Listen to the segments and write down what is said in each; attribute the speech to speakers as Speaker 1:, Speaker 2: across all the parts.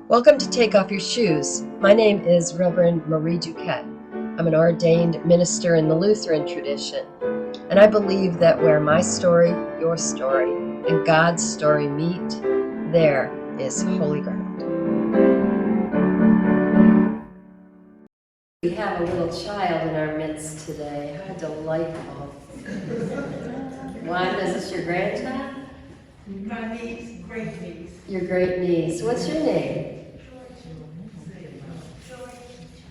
Speaker 1: Welcome to Take Off Your Shoes. My name is Reverend Marie Duquette. I'm an ordained minister in the Lutheran tradition, and I believe that where my story, your story, and God's story meet, there is holy ground. We have a little child in our midst today. How delightful. Wanda, is this your grandchild?
Speaker 2: My niece, great niece.
Speaker 1: Your great niece. What's your name?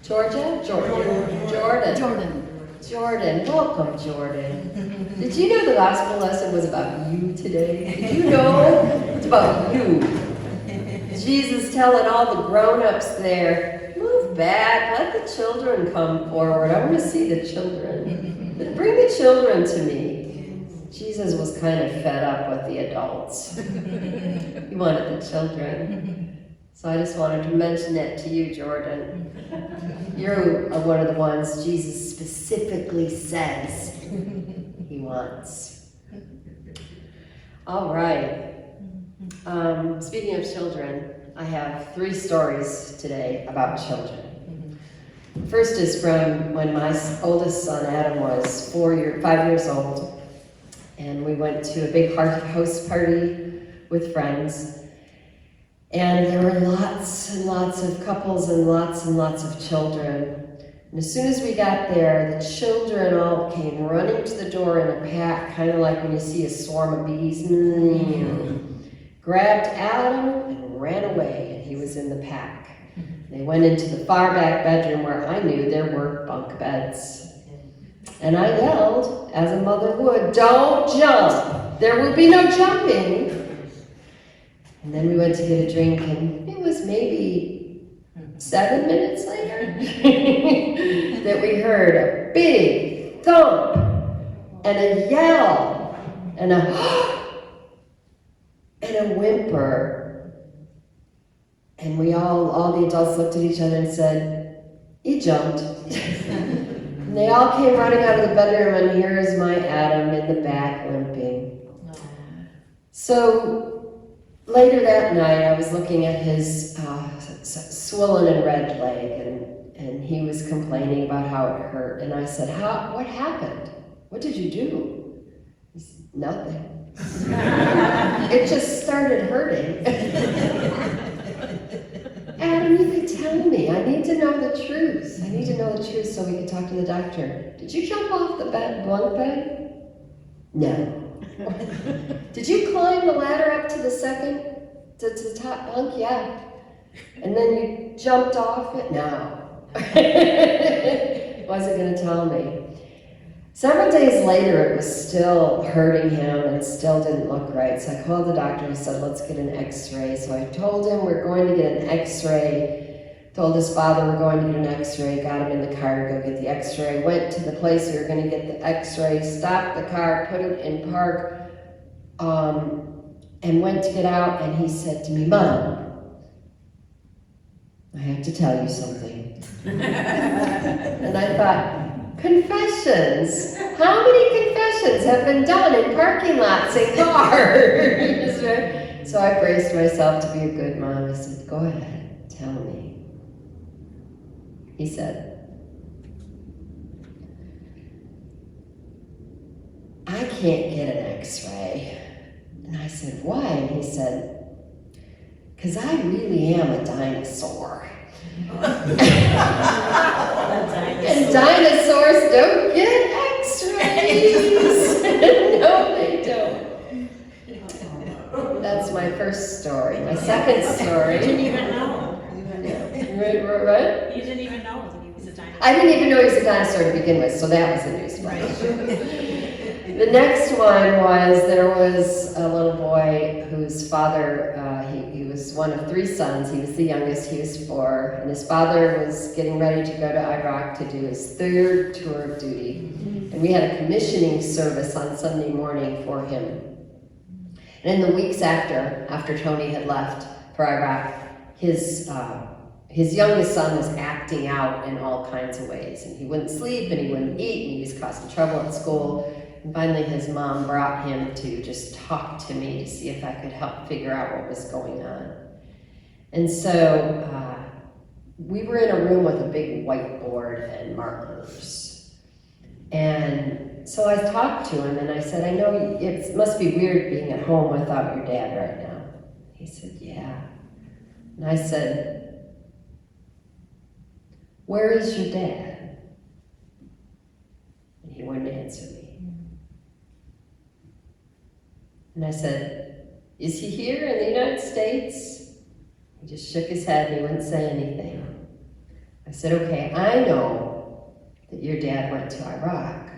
Speaker 1: Georgia? Jordan. Welcome, Jordan. Did you know the gospel lesson was about you today? Did you know? It's about you. Jesus telling all the grown-ups there, move back, let the children come forward. I want to see the children. Bring the children to me. Jesus was kind of fed up with the adults. He wanted the children. So I just wanted to mention that to you, Jordan. You're one of the ones Jesus specifically says he wants. All right. Speaking of children, I have 3 stories today about children. First is from when my oldest son, Adam, was 5 years old. And we went to a big house party with friends. And there were lots and lots of couples and lots of children. And as soon as we got there, the children all came running to the door in a pack, kind of like when you see a swarm of bees. Grabbed Adam and ran away, and he was in the pack. They went into the far back bedroom where I knew there were bunk beds. And I yelled, as a mother would, "Don't jump! There will be no jumping!" And then we went to get a drink, and it was maybe 7 minutes later that we heard a big thump and a yell and a whimper. And we all the adults looked at each other and said, "He jumped." And they all came running out of the bedroom, and here is my Adam in the back limping. So later that night, I was looking at his swollen and red leg, and he was complaining about how it hurt. And I said, what happened? What did you do? He said, "Nothing." It just started hurting. Adam, you could tell me. I need to know the truth. I need to know the truth so we can talk to the doctor. Did you jump off the bunk bed? No. Did you climb the ladder up to the top bunk? Yeah. And then you jumped off it? No. Wasn't going to tell me. Several days later, it was still hurting him and still didn't look right. So I called the doctor. He said, "Let's get an x-ray." So I told him we're going to get an x-ray. Told his father we're going to get an x-ray. Got him in the car to go get the x-ray. Went to the place we were going to get the x-ray. Stopped the car, put it in park, and went to get out. And he said to me, "Mom, I have to tell you something." And I thought, confessions. How many confessions have been done in parking lots and cars? So I braced myself to be a good mom. I said, "Go ahead, tell me." He said, "I can't get an x-ray." And I said, "Why?" And he said, "'Cause I really am a dinosaur." And dinosaurs don't get x-rays. No, they don't. That's my first story. My second story.
Speaker 2: You didn't even know.
Speaker 1: What?
Speaker 2: You didn't even know that he was a dinosaur.
Speaker 1: I didn't even know he was a dinosaur to begin with, so that was a news story. The next one was, there was a little boy whose father, he was one of 3 sons. He was the youngest, he was 4, and his father was getting ready to go to Iraq to do his 3rd tour of duty. And we had a commissioning service on Sunday morning for him. And in the weeks after Tony had left for Iraq, his youngest son was acting out in all kinds of ways. And he wouldn't sleep, and he wouldn't eat, and he was causing trouble at school. And finally his mom brought him to just talk to me to see if I could help figure out what was going on. And so we were in a room with a big whiteboard and markers. And so I talked to him and I said, I know it must be weird being at home without your dad right now. He said, yeah. And I said, where is your dad? And he wouldn't answer me. And I said, is he here in the United States? He just shook his head and he wouldn't say anything. I said, okay, I know that your dad went to Iraq.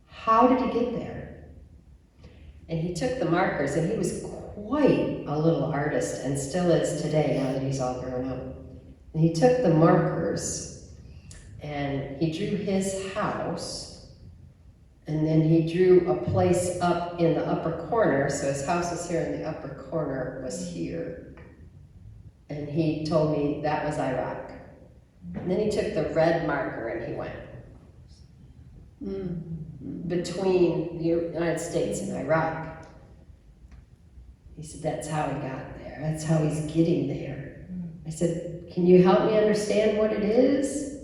Speaker 1: How did he get there? And he took the markers, and he was quite a little artist, and still is today now that he's all grown up. And he took the markers, and he drew his house, and then he drew a place up in the upper corner, so his house was here and the upper corner was here. And he told me that was Iraq. And then he took the red marker and he went between the United States and Iraq. He said, that's how he got there. That's how he's getting there. I said, can you help me understand what it is?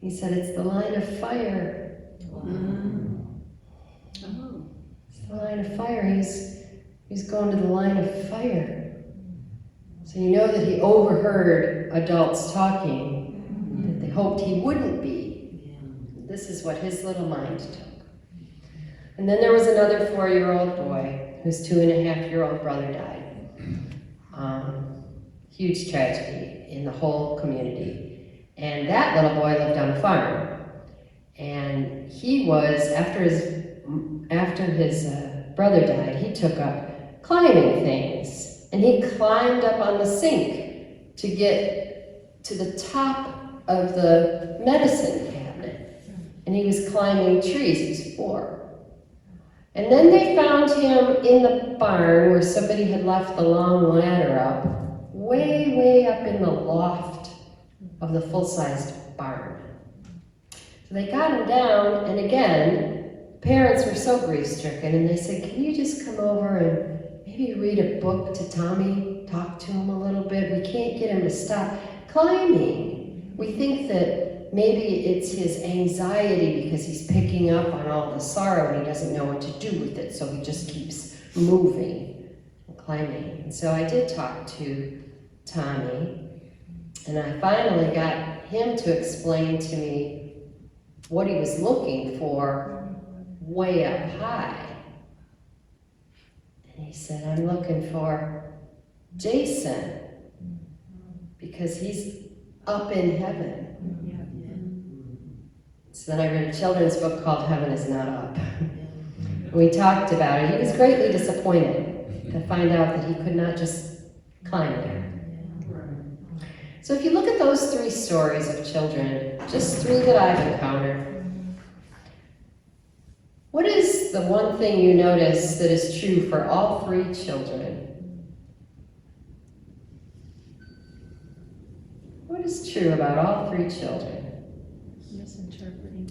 Speaker 1: He said, it's the line of fire. It's the line of fire. He's going to the line of fire. So you know that he overheard adults talking that they hoped he wouldn't be. This is what his little mind took. And then there was another 4-year-old boy whose 2.5-year-old brother died. Huge tragedy in the whole community. And that little boy lived on a farm. And he was, after his brother died, he took up climbing things. And he climbed up on the sink to get to the top of the medicine cabinet. And he was climbing trees. He was 4. And then they found him in the barn where somebody had left the long ladder up, way, way up in the loft of the full-sized barn. So they got him down, and again, parents were so grief-stricken, and they said, can you just come over and maybe read a book to Tommy, talk to him a little bit? We can't get him to stop climbing. We think that maybe it's his anxiety because he's picking up on all the sorrow and he doesn't know what to do with it, so he just keeps moving and climbing. And so I did talk to Tommy, and I finally got him to explain to me what he was looking for way up high. He said, I'm looking for Jason because he's up in heaven. So then I read a children's book called Heaven is Not Up. We talked about it. He was greatly disappointed to find out that he could not just climb there. So if you look at those 3 stories of children, just 3 that I've encountered, what is the one thing you notice that is true for all 3 children? What is true about all 3 children?
Speaker 2: Misinterpreting.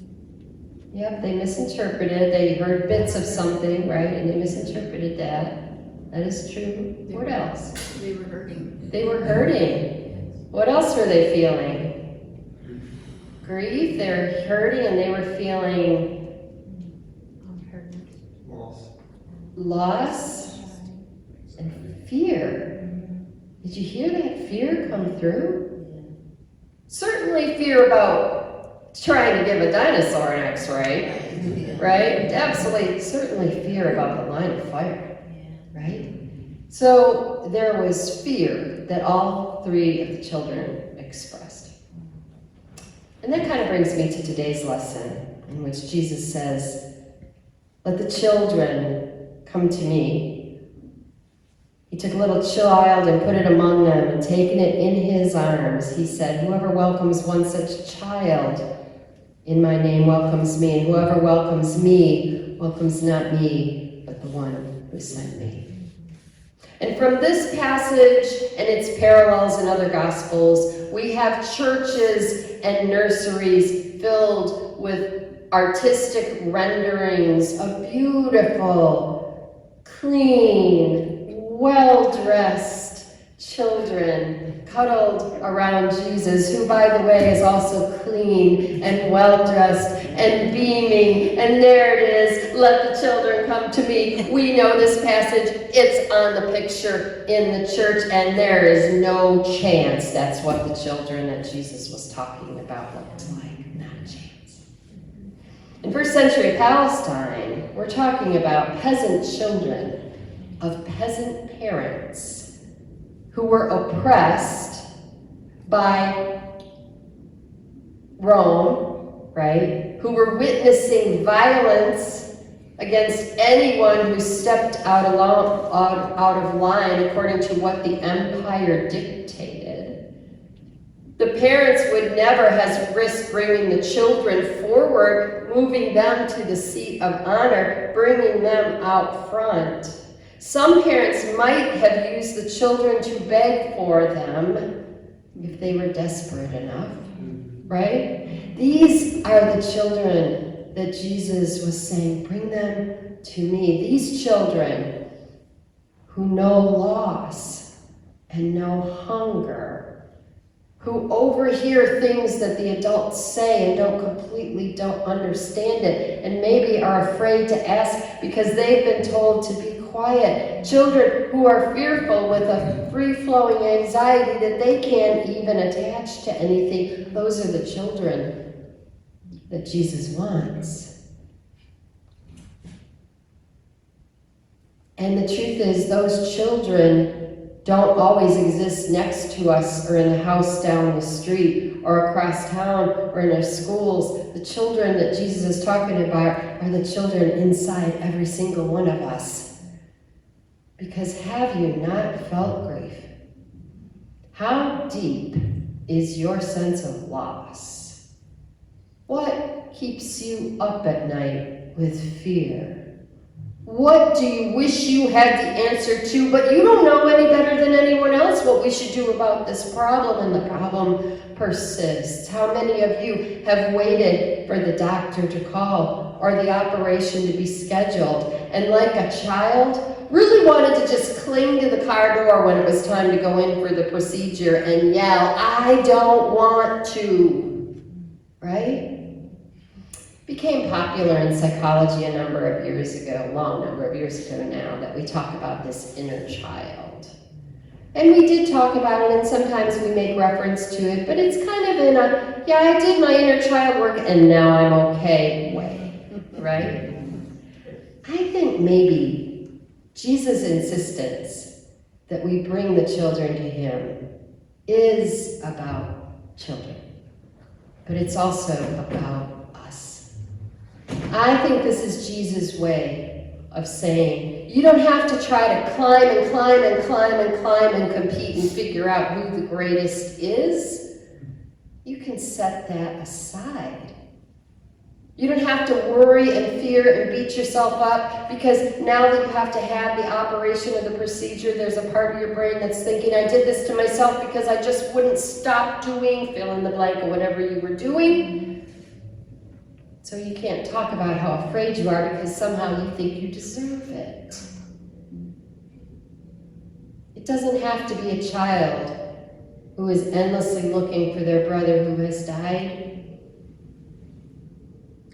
Speaker 1: Yep, they misinterpreted. They heard bits of something, right? And they misinterpreted that. That is true. What else?
Speaker 2: They were hurting.
Speaker 1: They were hurting. What else were they feeling? Grief. They were hurting and they were feeling loss and fear. Did you hear that fear come through? Certainly fear about trying to give a dinosaur an x-ray, right? Absolutely, certainly fear about the line of fire, right? So there was fear that all 3 of the children expressed. And that kind of brings me to today's lesson, in which Jesus says, let the children come to me. He took a little child and put it among them, and taking it in his arms, he said, whoever welcomes one such child in my name welcomes me, and whoever welcomes me welcomes not me, but the one who sent me. And from this passage and its parallels in other Gospels, we have churches and nurseries filled with artistic renderings of beautiful, clean, well-dressed children cuddled around Jesus, who, by the way, is also clean and well-dressed and beaming. And there it is, let the children come to me. We know this passage. It's on the picture in the church, and there is no chance that's what the children that Jesus was talking about looked like. Not a chance. In first century Palestine, we're talking about peasant children of peasant parents who were oppressed by Rome, right? Who were witnessing violence against anyone who stepped out of line according to what the empire dictated. The parents would never have risked bringing the children forward, moving them to the seat of honor, bringing them out front. Some parents might have used the children to beg for them if they were desperate enough, right? These are the children that Jesus was saying, bring them to me. These children who know loss and know hunger, who overhear things that the adults say and don't understand it, and maybe are afraid to ask because they've been told to be quiet. Children who are fearful with a free-flowing anxiety that they can't even attach to anything. Those are the children that Jesus wants. And the truth is, those children don't always exist next to us or in the house down the street or across town or in our schools. The children that Jesus is talking about are the children inside every single one of us. Because have you not felt grief? How deep is your sense of loss? What keeps you up at night with fear? What do you wish you had the answer to, but you don't know any better than anyone else what we should do about this problem, and the problem persists? How many of you have waited for the doctor to call or the operation to be scheduled, and like a child, really wanted to just cling to the car door when it was time to go in for the procedure and yell, I don't want to, right? Became popular in psychology a long number of years ago now, that we talk about this inner child. And we did talk about it, and sometimes we make reference to it, but it's kind of in a, yeah, I did my inner child work and now I'm okay way, right? I think maybe Jesus' insistence that we bring the children to him is about children, but it's also about us. I think this is Jesus' way of saying, you don't have to try to climb and climb and climb and climb and compete and figure out who the greatest is. You can set that aside. You don't have to worry and fear and beat yourself up because now that you have to have the operation or the procedure, there's a part of your brain that's thinking, I did this to myself because I just wouldn't stop doing, fill in the blank, or whatever you were doing. So you can't talk about how afraid you are because somehow you think you deserve it. It doesn't have to be a child who is endlessly looking for their brother who has died.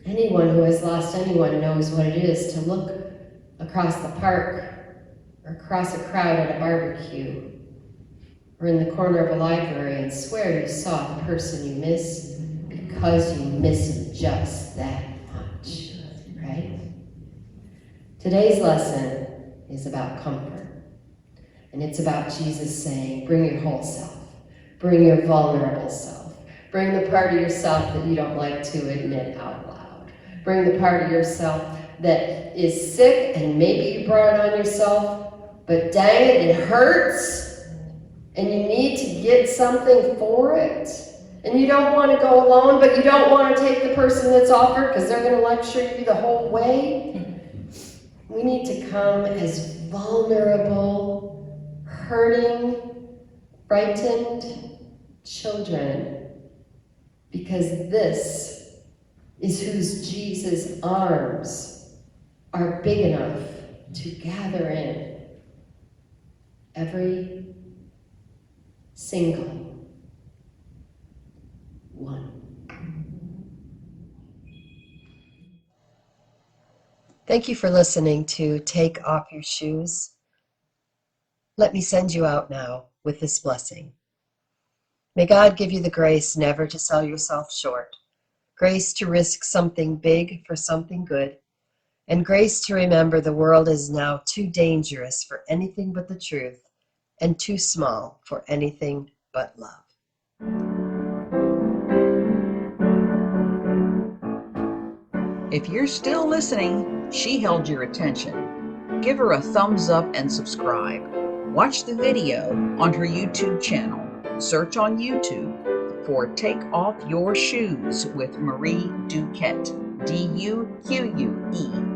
Speaker 1: Anyone who has lost anyone knows what it is to look across the park or across a crowd at a barbecue or in the corner of a library and swear you saw the person you miss because you miss him just that much, right? Today's lesson is about comfort, and it's about Jesus saying, bring your whole self, bring your vulnerable self, bring the part of yourself that you don't like to admit out loud. Bring the part of yourself that is sick, and maybe you brought it on yourself, but dang it, it hurts, and you need to get something for it. And you don't want to go alone, but you don't want to take the person that's offered because they're going to lecture you the whole way. We need to come as vulnerable, hurting, frightened children, because this is whose Jesus' arms are big enough to gather in. Every single one. Thank you for listening to Take Off Your Shoes. Let me send you out now with this blessing. May God give you the grace never to sell yourself short, grace to risk something big for something good, and grace to remember the world is now too dangerous for anything but the truth and too small for anything but love.
Speaker 3: If you're still listening, she held your attention. Give her a thumbs up and subscribe. Watch the video on her YouTube channel. Search on YouTube for Take Off Your Shoes with Marie Duquette. Duquette.